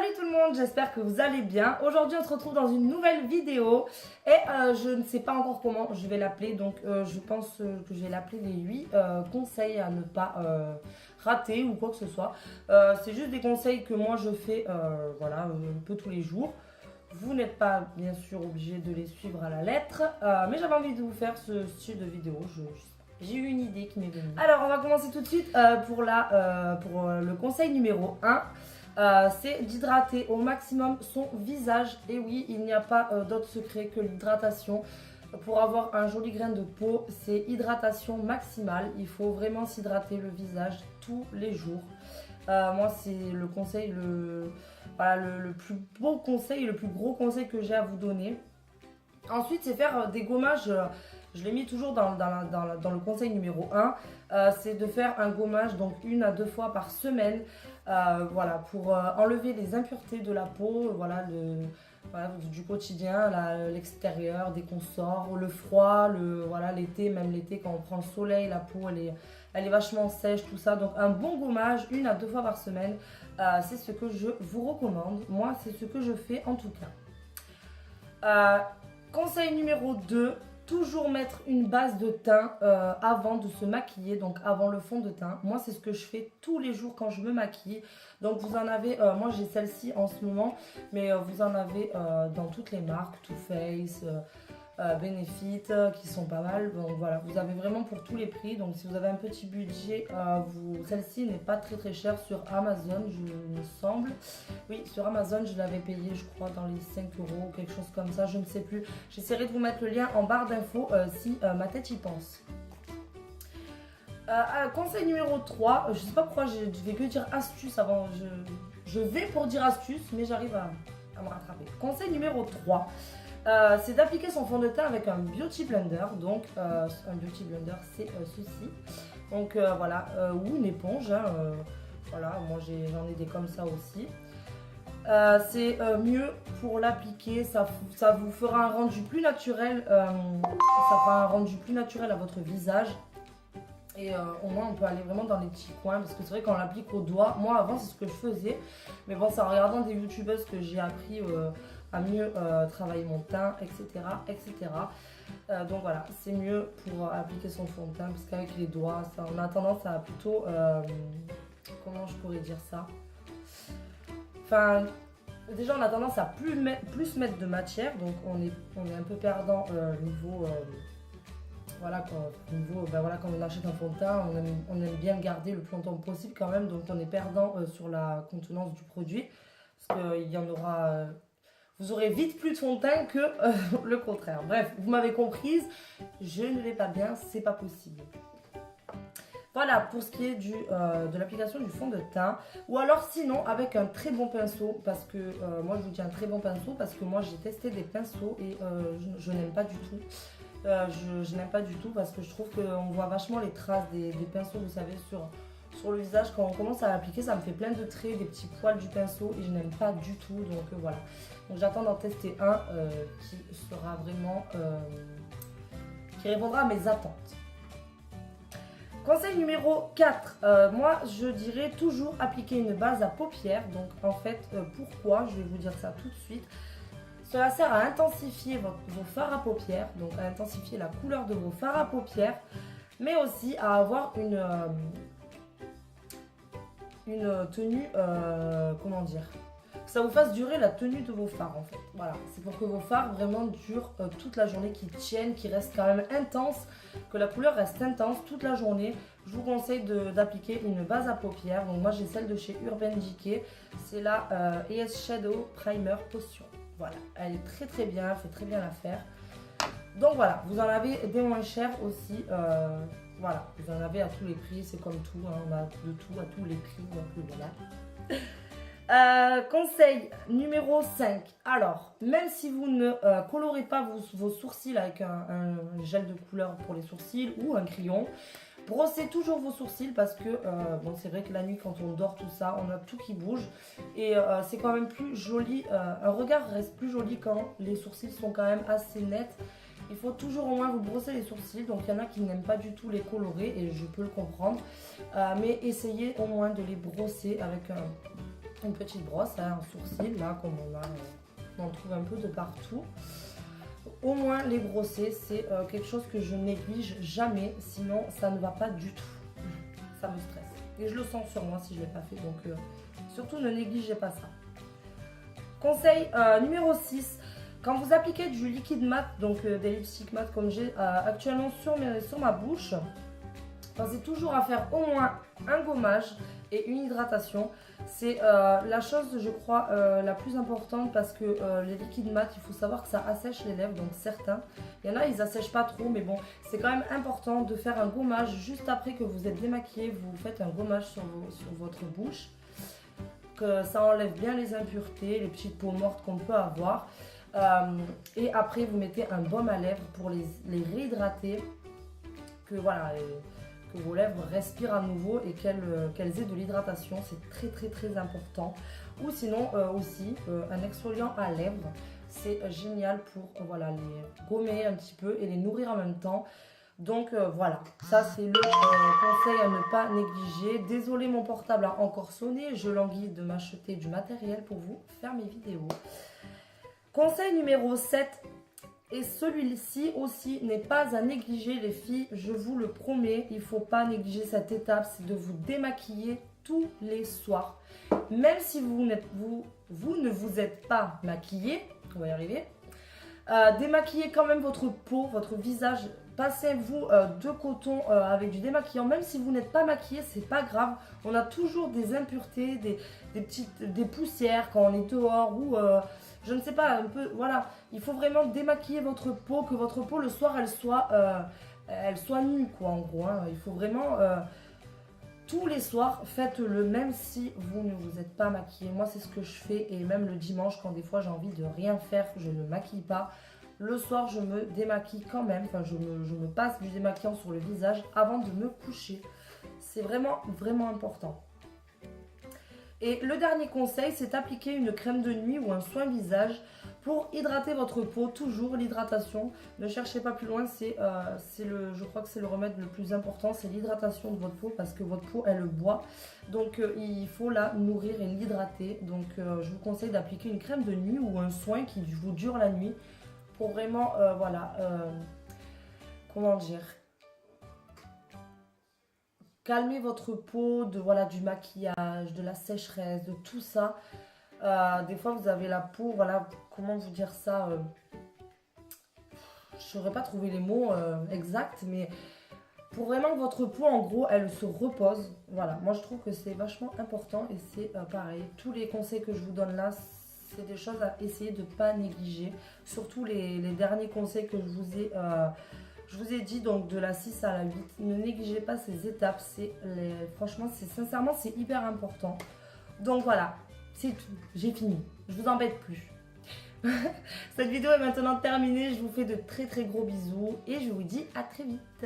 Salut tout le monde, j'espère que vous allez bien. Aujourd'hui on se retrouve dans une nouvelle vidéo et je ne sais pas encore comment je vais l'appeler. Donc je pense que je vais l'appeler les 8 conseils à ne pas rater ou quoi que ce soit. C'est juste des conseils que moi je fais voilà, un peu tous les jours. Vous n'êtes pas bien sûr obligé de les suivre à la lettre, mais j'avais envie de vous faire ce style de vidéo. J'ai eu une idée qui m'est venue. Alors on va commencer tout de suite pour le conseil numéro 1. C'est d'hydrater au maximum son visage. Et oui, il n'y a pas d'autre secret que l'hydratation. Pour avoir un joli grain de peau, c'est hydratation maximale. Il faut vraiment s'hydrater le visage tous les jours. Moi, c'est le conseil, le plus beau conseil et le plus gros conseil que j'ai à vous donner. Ensuite, c'est faire des gommages. Je l'ai mis toujours dans le conseil numéro 1. C'est de faire un gommage donc 1 à 2 fois par semaine. Voilà, pour enlever les impuretés de la peau, voilà, du quotidien, l'extérieur, dès qu'on sort, le froid, voilà, l'été, même l'été quand on prend le soleil, la peau elle est vachement sèche, tout ça. Donc un bon gommage 1 à 2 fois par semaine, c'est ce que je vous recommande. Moi, c'est ce que je fais en tout cas. Conseil numéro 2. Toujours mettre une base de teint avant de se maquiller, donc avant le fond de teint. Moi, c'est ce que je fais tous les jours quand je me maquille. Donc, vous en avez, moi j'ai celle-ci en ce moment, mais vous en avez dans toutes les marques, Too Faced, Benefit, qui sont pas mal. Donc voilà, vous avez vraiment pour tous les prix. Donc, si vous avez un petit budget, celle-ci n'est pas très très chère sur Amazon, je me semble. Oui, sur Amazon, je l'avais payé, je crois, dans les 5 euros, quelque chose comme ça, je ne sais plus. J'essaierai de vous mettre le lien en barre d'infos si ma tête y pense. Conseil numéro 3, je sais pas pourquoi je vais que dire astuce avant. Je vais pour dire astuce, mais j'arrive à me rattraper. Conseil numéro 3. C'est d'appliquer son fond de teint avec un beauty blender. Donc un beauty blender, c'est ceci. Donc voilà, ou une éponge, hein, voilà, moi j'en ai des comme ça aussi. C'est mieux pour l'appliquer, ça vous fera un rendu plus naturel, ça fera un rendu plus naturel à votre visage. Et au moins on peut aller vraiment dans les petits coins, parce que c'est vrai qu'on l'applique au doigt. Moi avant c'est ce que je faisais, mais bon, c'est en regardant des youtubeuses que j'ai appris à mieux travailler mon teint, etc. etc. Donc voilà, c'est mieux pour appliquer son fond de teint, parce qu'avec les doigts, on a tendance à plutôt, comment je pourrais dire ça, enfin, déjà on a tendance à plus mettre de matière, donc on est un peu perdant niveau, voilà, quand on achète un fond de teint, on aime bien le garder le plus longtemps possible quand même, donc on est perdant sur la contenance du produit, parce qu'il y en aura, vous aurez vite plus de fond de teint que le contraire. Bref, vous m'avez comprise, je ne vais pas bien, c'est pas possible. Voilà pour ce qui est de l'application du fond de teint. Ou alors sinon avec un très bon pinceau, parce que moi je vous dis un très bon pinceau, parce que moi j'ai testé des pinceaux et je n'aime pas du tout. Je n'aime pas du tout parce que je trouve qu'on voit vachement les traces des pinceaux, vous savez, sur le visage. Quand on commence à l'appliquer, ça me fait plein de traits, des petits poils du pinceau, et je n'aime pas du tout. Donc voilà. Donc j'attends d'en tester un qui sera vraiment, qui répondra à mes attentes. Conseil numéro 4, moi je dirais toujours appliquer une base à paupières. Donc en fait, pourquoi? Je vais vous dire ça tout de suite. Cela sert à intensifier vos fards à paupières, donc à intensifier la couleur de vos fards à paupières, mais aussi à avoir une tenue, comment dire, que ça vous fasse durer la tenue de vos fards en fait. Voilà, c'est pour que vos fards vraiment durent toute la journée, qu'ils tiennent, qu'ils restent quand même intenses, que la couleur reste intense toute la journée. Je vous conseille d'appliquer une base à paupières. Donc moi j'ai celle de chez Urban Decay, c'est la ES Shadow Primer Potion. Voilà, elle est très très bien, elle fait très bien l'affaire. Donc voilà, vous en avez des moins chers aussi. Voilà, vous en avez à tous les prix, c'est comme tout, hein, on a de tout à tous les prix, donc voilà. Conseil numéro 5. Alors, même si vous ne colorez pas vos sourcils avec un gel de couleur pour les sourcils ou un crayon, brossez toujours vos sourcils, parce que bon, c'est vrai que la nuit quand on dort tout ça, on a tout qui bouge et c'est quand même plus joli, un regard reste plus joli quand les sourcils sont quand même assez nets. Il faut toujours au moins vous brosser les sourcils, donc il y en a qui n'aiment pas du tout les colorer et je peux le comprendre, mais essayez au moins de les brosser avec une petite brosse, hein, un sourcil, là, comme on en trouve un peu de partout. Au moins les brosser, c'est quelque chose que je néglige jamais, sinon ça ne va pas du tout. Ça me stresse. Et je le sens sur moi si je ne l'ai pas fait, donc surtout ne négligez pas ça. Conseil numéro 6, quand vous appliquez du liquide mat, donc des lipsticks mat comme j'ai actuellement sur ma bouche, pensez toujours à faire au moins un gommage et une hydratation. C'est la chose, je crois, la plus importante parce que les liquides mat, il faut savoir que ça assèche les lèvres, donc certains. Il y en a, ils assèchent pas trop, mais bon, c'est quand même important de faire un gommage juste après que vous êtes démaquillé. Vous faites un gommage sur votre bouche, que ça enlève bien les impuretés, les petites peaux mortes qu'on peut avoir. Et après, vous mettez un baume à lèvres pour les réhydrater, que voilà. Que vos lèvres respirent à nouveau et qu'elles aient de l'hydratation, c'est très important. Ou sinon aussi un exfoliant à lèvres, c'est génial pour voilà, les gommer un petit peu et les nourrir en même temps. Donc voilà, ça c'est le conseil à ne pas négliger. Désolé, mon portable a encore sonné, je languis de m'acheter du matériel pour vous faire mes vidéos. Conseil numéro 7. Et celui-ci aussi n'est pas à négliger les filles, je vous le promets, il ne faut pas négliger cette étape, c'est de vous démaquiller tous les soirs. Même si vous ne vous êtes pas maquillé, on va y arriver, démaquillez quand même votre peau, votre visage, passez-vous de coton avec du démaquillant, même si vous n'êtes pas maquillé, c'est pas grave, on a toujours des impuretés, des poussières quand on est dehors ou... je ne sais pas, un peu, voilà, il faut vraiment démaquiller votre peau, que votre peau le soir elle soit nue quoi en gros, hein. Il faut vraiment, tous les soirs, faites-le même si vous ne vous êtes pas maquillé. Moi c'est ce que je fais et même le dimanche quand des fois j'ai envie de rien faire, je ne maquille pas. Le soir je me démaquille quand même, enfin je me passe du démaquillant sur le visage avant de me coucher. C'est vraiment important. Et le dernier conseil, c'est d'appliquer une crème de nuit ou un soin visage pour hydrater votre peau. Toujours l'hydratation. Ne cherchez pas plus loin, je crois que c'est le remède le plus important, c'est l'hydratation de votre peau parce que votre peau, elle le boit. Donc il faut la nourrir et l'hydrater. Donc je vous conseille d'appliquer une crème de nuit ou un soin qui vous dure la nuit pour vraiment, voilà, comment dire, calmer votre peau voilà, du maquillage, de la sécheresse, de tout ça. Des fois, vous avez la peau, voilà, comment vous dire ça, je ne saurais pas trouver les mots exacts, mais pour vraiment que votre peau, en gros, elle se repose. Voilà, moi je trouve que c'est vachement important et c'est pareil. Tous les conseils que je vous donne là, c'est des choses à essayer de ne pas négliger. Surtout les derniers conseils que je vous ai dit, donc de la 6 à la 8, ne négligez pas ces étapes, franchement, sincèrement, c'est hyper important. Donc voilà, c'est tout, j'ai fini, je vous embête plus. Cette vidéo est maintenant terminée, je vous fais de très gros bisous et je vous dis à très vite.